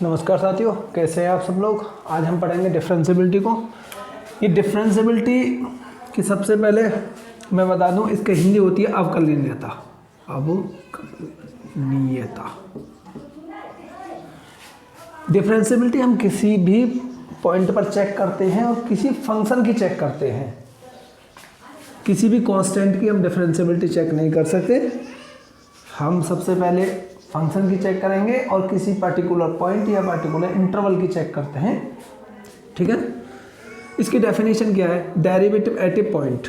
नमस्कार साथियों, कैसे हैं आप सब लोग। आज हम पढ़ेंगे डिफरेंशियबिलिटी को। ये डिफरेंशियबिलिटी की सबसे पहले मैं बता दूं, इसकी हिंदी होती है अवकलनीयता। अवकलनीयता। डिफरेंशियबिलिटी हम किसी भी पॉइंट पर चेक करते हैं और किसी फंक्शन की चेक करते हैं। किसी भी कांस्टेंट की हम डिफरेंशियबिलिटी चेक नहीं कर सकते। हम सबसे पहले फंक्शन की चेक करेंगे और किसी पर्टिकुलर पॉइंट या पर्टिकुलर इंटरवल की चेक करते हैं। ठीक है, इसकी डेफिनेशन क्या है? डेरिवेटिव एट ए पॉइंट।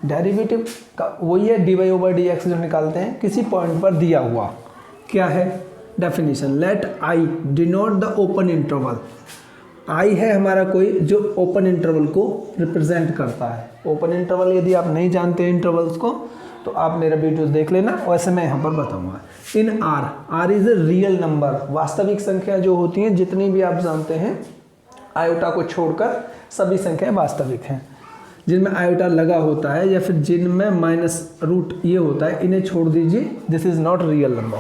डेरिवेटिव का वही है dy/dx जो निकालते हैं किसी पॉइंट पर दिया हुआ। क्या है definition? Let I denote the open interval. I है हमारा कोई जो ओपन इंटरवल को रिप्रेजेंट करता है। ओपन इंटरवल यदि आप नहीं जानते हैं इंटरवल्स को तो आप मेरा वीडियोस देख लेना, वैसे मैं यहाँ पर बताऊंगा। इन are is a real number. वास्तविक संख्या जो होती हैं, जितनी भी आप जानते हैं, आयोटा को छोड़कर सभी संख्याएं वास्तविक हैं। जिनमें आयोटा लगा होता है या फिर जिनमें माइनस रूट ये होता है, इन्हें छोड़ दीजिए। This is not real number.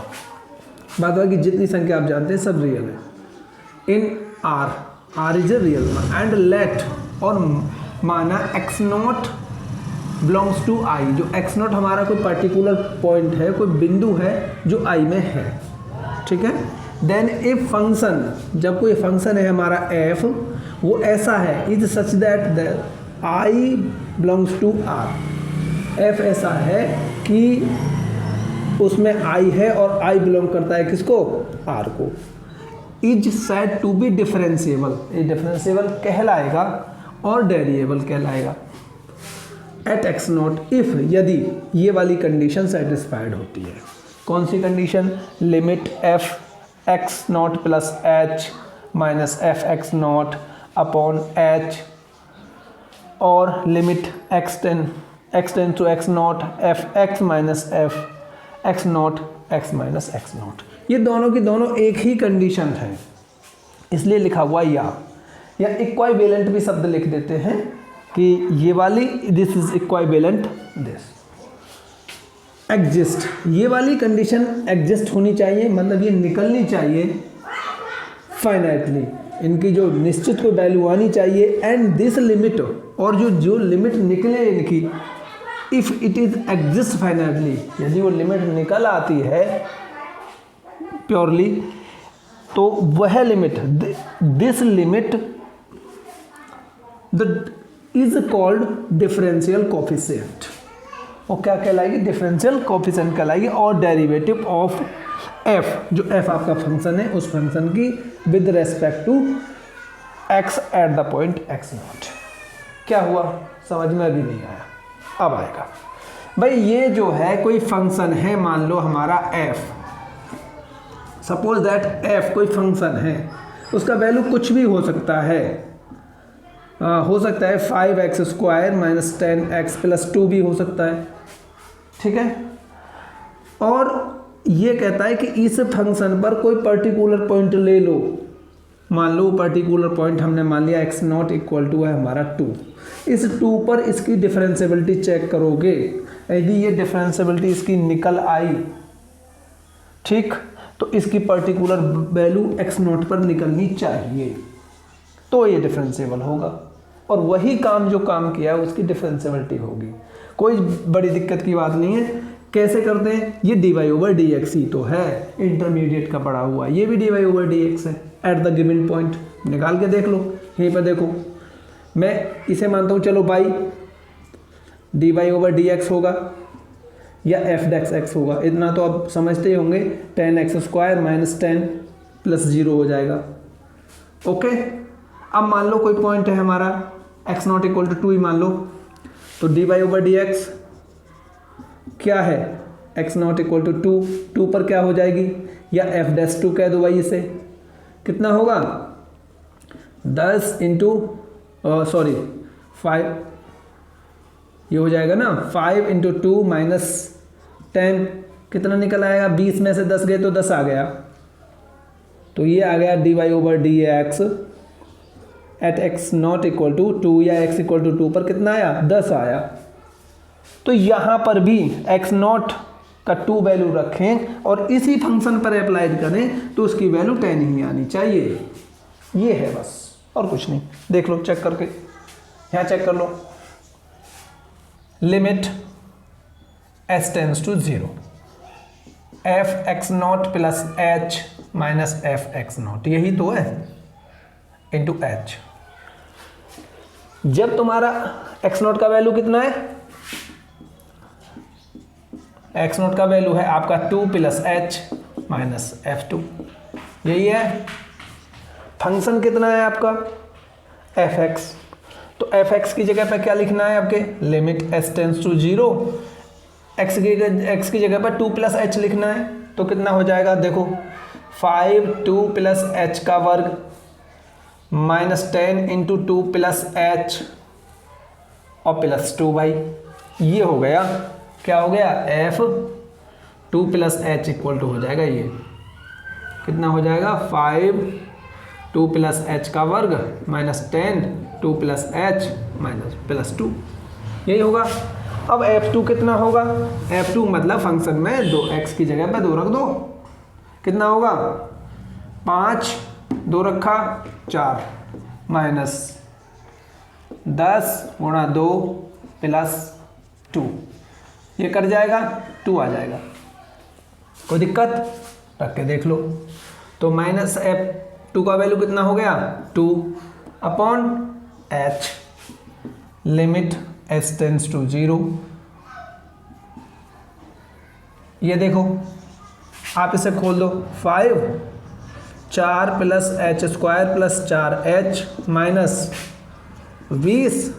बात हुआ कि जितनी संख्या आप जानते हैं सब रियल है। इन are is a real number and let, और माना x नॉट बिलोंग्स टू आई। जो x नॉट हमारा कोई पर्टिकुलर पॉइंट है, कोई बिंदु है जो i में है। ठीक है, देन ए फंक्शन, जब कोई फंक्शन है हमारा f, वो ऐसा है is such that i belongs to r। f ऐसा है कि उसमें i है और i बिलोंग करता है किसको? r को। Is said to be differentiable. ये डिफरेंशिएबल कहलाएगा और डेरिएबल कहलाएगा। एट एक्स नॉट, इफ, यदि ये वाली कंडीशन सेटिस्फाइड होती है। कौन सी condition? Limit f x not plus h minus f x not upon h, और limit x tends to x naught f x minus f x naught x minus x naught. ये दोनों की दोनों एक ही कंडीशन है, इसलिए लिखा हुआ या इक्वाइवेलेंट भी शब्द लिख देते हैं कि ये वाली दिस इज इक्वाइवेलेंट दिस। एग्जिस्ट, ये वाली कंडीशन एग्जिस्ट होनी चाहिए, मतलब ये निकलनी चाहिए फाइनाइटली, इनकी जो निश्चित को वैल्यू आनी चाहिए। एंड दिस लिमिट, और जो लिमिट निकले इनकी, if it is exist finitely, यदि वो लिमिट निकल आती है प्योरली, तो वह limit, this limit is called differential coefficient. वो क्या कहलाएगी? डिफरेंशियल कोफिशिएंट कहलाएगी। और डेरिवेटिव ऑफ एफ, जो एफ आपका फंक्शन है, उस फंक्शन की with respect to x at the point x naught. क्या हुआ? समझ में अभी नहीं आया, अब आएगा। भाई ये जो है कोई फंक्शन है, मान लो हमारा एफ, सपोज दैट एफ कोई फंक्शन है, उसका वैल्यू कुछ भी हो सकता है। हो सकता है 5x² माइनस 10x प्लस 2 भी हो सकता है। ठीक है, और ये कहता है कि इस फंक्शन पर कोई पर्टिकुलर पॉइंट ले लो। मान लो पर्टिकुलर पॉइंट हमने मान लिया x नॉट इक्वल टू है हमारा 2। इस 2 पर इसकी डिफरेंशियबिलिटी चेक करोगे, यदि ये डिफरेंशियबिलिटी इसकी निकल आई, ठीक, तो इसकी पर्टिकुलर वैल्यू x नॉट पर निकलनी चाहिए, तो ये डिफरेंशिएबल होगा। और वही काम जो काम किया है उसकी डिफरेंशियबिलिटी होगी। कोई बड़ी दिक्कत की बात नहीं है। कैसे करते हैं? ये dy/dx ही तो है, इंटरमीडिएट का पड़ा हुआ, ये भी dy/dx है एट द गिवन पॉइंट। निकाल के देख लो, यहीं पर देखो, मैं इसे मानता हूँ, चलो बाई dy/dx होगा या f(x) होगा। इतना तो आप समझते ही होंगे, 10x² माइनस 10 प्लस 0 हो जाएगा। ओके, अब मान लो कोई पॉइंट है हमारा x नॉट इक्वल टू 2 ही मान लो, तो dy/dx क्या है? x नॉट इक्वल टू 2 पर क्या हो जाएगी? या f(2) कह दो भाई, इसे कितना होगा? 10 इंटू 5, ये हो जाएगा ना 5 इंटू 2 माइनस 10, कितना निकल आएगा? 20 में से 10 गए तो 10 आ गया, तो ये आ गया dy/dx at x not equal to 2 या x इक्वल टू 2 पर कितना आया? 10 आया। तो यहाँ पर भी x नॉट का 2 वैल्यू रखें और इसी फंक्शन पर अप्लाइड करें तो उसकी वैल्यू 10 ही आनी चाहिए। ये है बस, और कुछ नहीं। देख लो चेक करके, यहाँ चेक कर लो। Limit s tends to 0 f(x0) plus h minus f(x0), यही तो है, इंटू h। जब तुम्हारा x0 का वैल्यू कितना है, x0 का वैल्यू है आपका 2 प्लस h माइनस f2, यही है। फंक्शन कितना है आपका fx, तो fx की जगह पर क्या लिखना है आपके, limit s tends to 0, x की जगह पर 2 प्लस h लिखना है। तो कितना हो जाएगा देखो, 5 2 प्लस h का वर्ग माइनस 10 इंटू 2 प्लस h और प्लस 2 भाई, ये हो गया, क्या हो गया, f 2 plus h equal to हो जाएगा, ये कितना हो जाएगा, 5 2 प्लस h का वर्ग minus 10 2 plus h minus plus 2, यही होगा। अब f2 कितना होगा, f2 मतलब फंक्शन में 2x की जगह पे 2 रख दो, कितना होगा, 5 2 रखा 4 माइनस 10 गुणा 2 प्लस 2, ये कर जाएगा 2 आ जाएगा, कोई दिक्कत, रख के देख लो। तो माइनस f2 का वैल्यू कितना हो गया, 2 upon h, limit s tends to 0। ये देखो आप इसे खोल दो, 5 4 plus h square plus 4h minus 20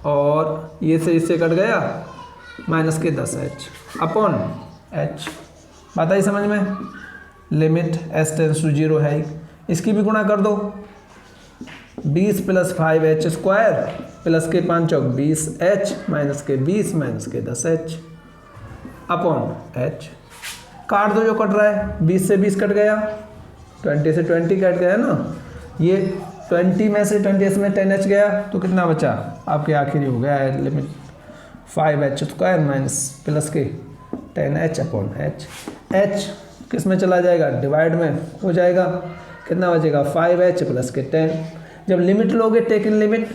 और ये से इससे कट गया माइनस के 10h अपॉन h, बात आई समझ में। लिमिट s टेंस टू 0 है, इसकी भी गुणा कर दो, 20 प्लस 5h स्क्वायर प्लस के 5 चौक 20h माइनस के 20 माइनस के 10h अपॉन h, काट दो जो कट रहा है, 20 से 20 कट गया, 20 से 20 कट गया ना, ये 20 में से 20 में 10h गया तो कितना बचा आपके, आखिरी हो गया है limit 5h square minus plus के 10h अपॉन h, h किस में चला जाएगा, डिवाइड में हो जाएगा, कितना बचेगा, 5h प्लस के 10। जब लिमिट लोगे टेक इन लिमिट,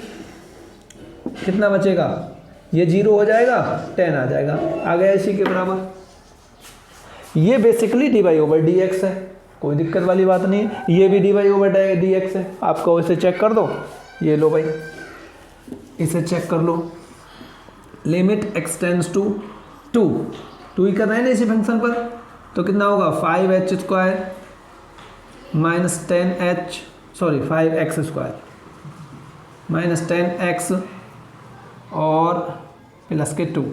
कितना बचेगा, ये 0 हो जाएगा, 10 आ जाएगा, आ गया इसी के बराबर। ये बेसिकली dy/dx है, कोई दिक्कत वाली बात नहीं है। ये भी dy/dx है, आपको इसे चेक कर दो, ये लो भाई, इसे चेक कर लो। लिमिट x टेंस टू 2 ही कर रहे हैं ना इसी फंक्शन पर, तो कितना होगा, 5h square minus 5x square minus 10x और प्लस के 2,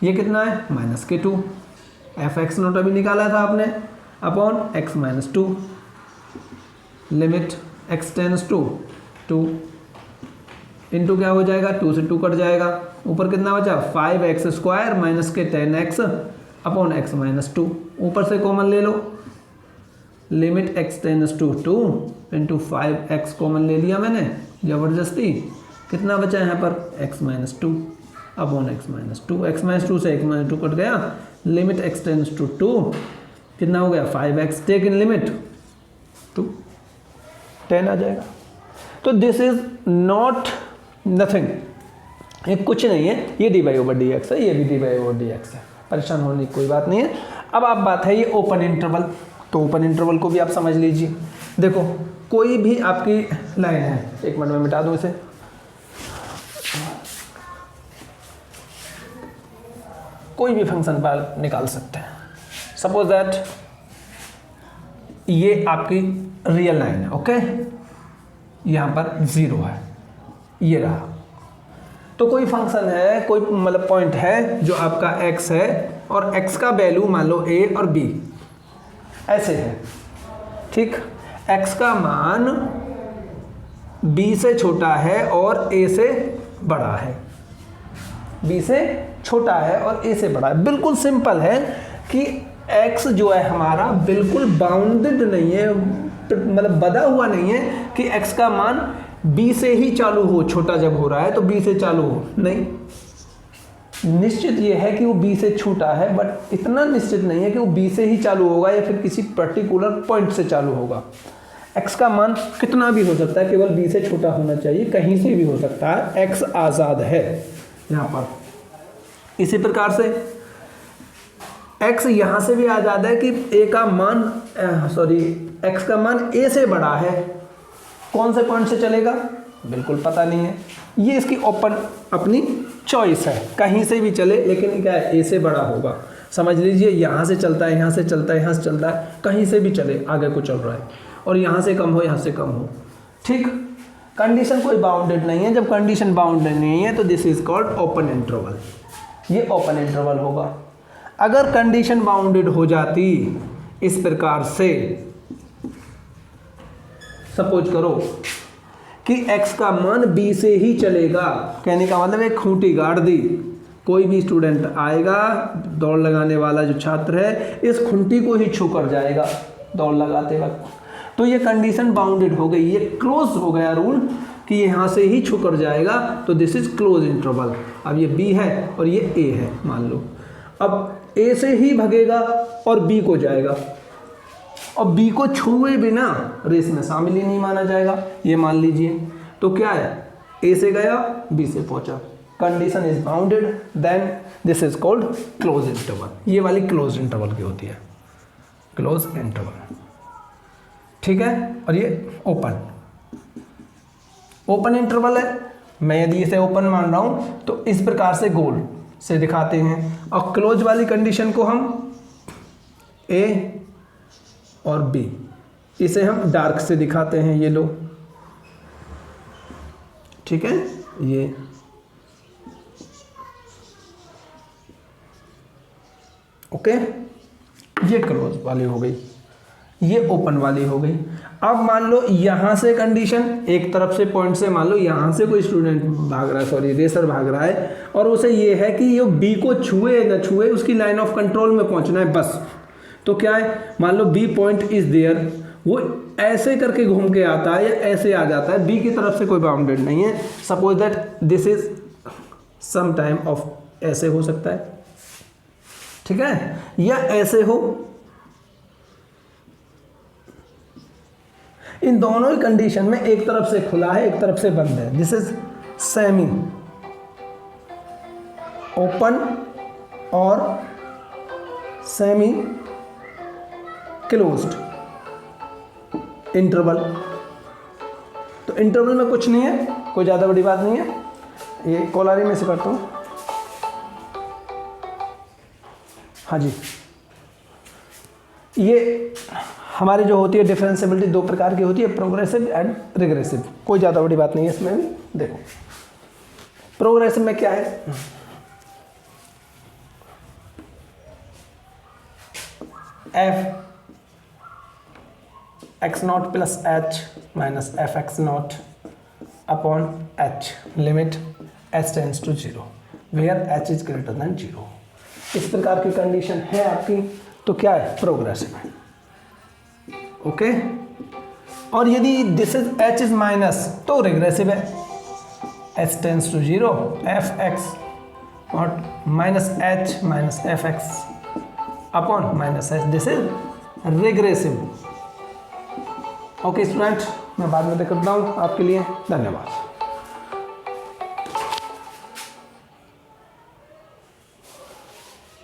ये कितना है, माइनस के 2, f(x0) अभी निकाला था आपने, upon x minus 2, limit x tends to 2 into क्या हो जाएगा, 2 से 2 कट जाएगा, ऊपर कितना बचा, 5x स्क्वायर माइनस के 10x अपॉन x माइनस 2, ऊपर से कॉमन ले लो, limit x tends to 2 into 5x common ले लिया मैंने ज़बरदस्ती, कितना बचा यहाँ पर, x minus 2 upon x minus 2, x minus 2 से x माइनस 2 कट गया, लिमिट x टेंस टू 2 कितना हो गया, 5x, टेक इन लिमिट 2, 10 आ जाएगा। तो दिस इज नॉट नथिंग, ये कुछ नहीं है, ये dy/dx है, ये भी dy/dx है, परेशान होने की कोई बात नहीं है। अब आप बात है ये ओपन इंटरवल, तो ओपन इंटरवल को भी आप समझ लीजिए। देखो कोई भी आपकी लाइन है, एक मिनट में मिटा दूं इसे, कोई भी फंक्शन पर निकाल सकते हैं। सपोज दैट ये आपकी रियल लाइन है, ओके, यहाँ पर 0 है, ये रहा। तो कोई फंक्शन है, कोई मतलब पॉइंट है जो आपका x है और x का वैल्यू मान लो a और b ऐसे है, ठीक, x का मान b से छोटा है और a से बड़ा है, b से छोटा है और a से बड़ा है। बिल्कुल सिंपल है कि x जो है हमारा बिल्कुल बाउंडेड नहीं है, मतलब बधा हुआ नहीं है कि x का मान b से ही चालू हो, छोटा जब हो रहा है तो b से चालू हो, नहीं, निश्चित ये है कि वो बी से छूटा है, बट इतना निश्चित नहीं है कि वो बी से ही चालू होगा या फिर किसी पर्टिकुलर पॉइंट से चालू होगा। x का मान कितना भी हो सकता है, केवल b से छोटा होना चाहिए, कहीं से भी हो सकता है, x आज़ाद है यहाँ पर। इसी प्रकार से x यहाँ से भी आज़ाद है कि a का मान x का मान a से बड़ा है, कौन से पॉइंट से चलेगा बिल्कुल पता नहीं है, ये इसकी ओपन अपनी चॉइस है, कहीं से भी चले लेकिन क्या है, a से बड़ा होगा। समझ लीजिए यहाँ से चलता है, यहाँ से चलता है, यहाँ से चलता है, कहीं से भी चले आगे को चल रहा है, और यहाँ से कम हो, यहाँ से कम हो, ठीक। कंडीशन कोई बाउंडेड नहीं है, जब कंडीशन बाउंडेड नहीं है तो this is called open interval, ये ओपन इंटरवल होगा। अगर कंडीशन बाउंडेड हो जाती इस प्रकार से, सपोज करो कि x का मान b से ही चलेगा, कहने का मतलब एक खूंटी गाड़ दी, कोई भी स्टूडेंट आएगा, दौड़ लगाने वाला जो छात्र है इस खूंटी को ही छू कर जाएगा दौड़ लगाते वक्त, तो ये कंडीशन बाउंडेड हो गई, ये क्लोज हो गया रूल कि यहाँ से ही छू कर जाएगा, तो दिस इज क्लोज इंटरवल। अब ये b है और ये a है मान लो, अब a से ही भगेगा और b को जाएगा, और b को छुए बिना रेस में शामिल ही नहीं माना जाएगा, ये मान लीजिए। तो क्या है, a से गया b से पहुंचा, condition is bounded, then this is called close interval. ये वाली क्लोज इंटरवल की होती है, क्लोज इंटरवल, ठीक है। और ये ओपन इंटरवल है, मैं यदि इसे ओपन मान रहा हूं तो इस प्रकार से गोल से दिखाते हैं, और क्लोज वाली कंडीशन को हम a और b, इसे हम डार्क से दिखाते हैं, ये लो, ठीक है। ये ओके, ये क्लोज वाली हो गई, ये ओपन वाली हो गई। अब मान लो यहाँ से कंडीशन, एक तरफ से पॉइंट से मान लो यहाँ से कोई स्टूडेंट भाग रहा है, रेसर भाग रहा है, और उसे ये है कि ये बी को छुए न छुए उसकी लाइन ऑफ कंट्रोल में पहुंचना है बस। तो क्या है, मान लो बी पॉइंट इज देयर, वो ऐसे करके घूम के आता है या ऐसे आ जाता है, बी की तरफ से कोई बाउंडेड नहीं है। Suppose that this is some time of, ऐसे हो सकता है, ठीक है, या ऐसे हो, इन दोनों ही कंडीशन में एक तरफ से खुला है एक तरफ से बंद है, दिस इज सेमी ओपन और सेमी क्लोज्ड इंटरवल। तो इंटरवल में कुछ नहीं है, कोई ज़्यादा बड़ी बात नहीं है, ये कोलारी में से करता हूँ, हाँ जी। ये हमारी जो होती है डिफरेंशिएबिलिटी दो प्रकार की होती है, प्रोग्रेसिव एंड रिग्रेसिव, कोई ज़्यादा बड़ी बात नहीं है इसमें भी। देखो प्रोग्रेसिव में क्या है, f x not plus h minus f x not upon h, limit h tends to 0 where h is greater than 0। इस प्रकार की कंडीशन है आपकी, तो क्या है, प्रोग्रेसिव है, ओके। और यदि this is h is minus तो रिग्रेसिव है, h tends to 0 f x not minus h minus f x upon minus h, this is regressive. Okay student, मैं बाद में करता हूँ आपके लिए, धन्यवाद।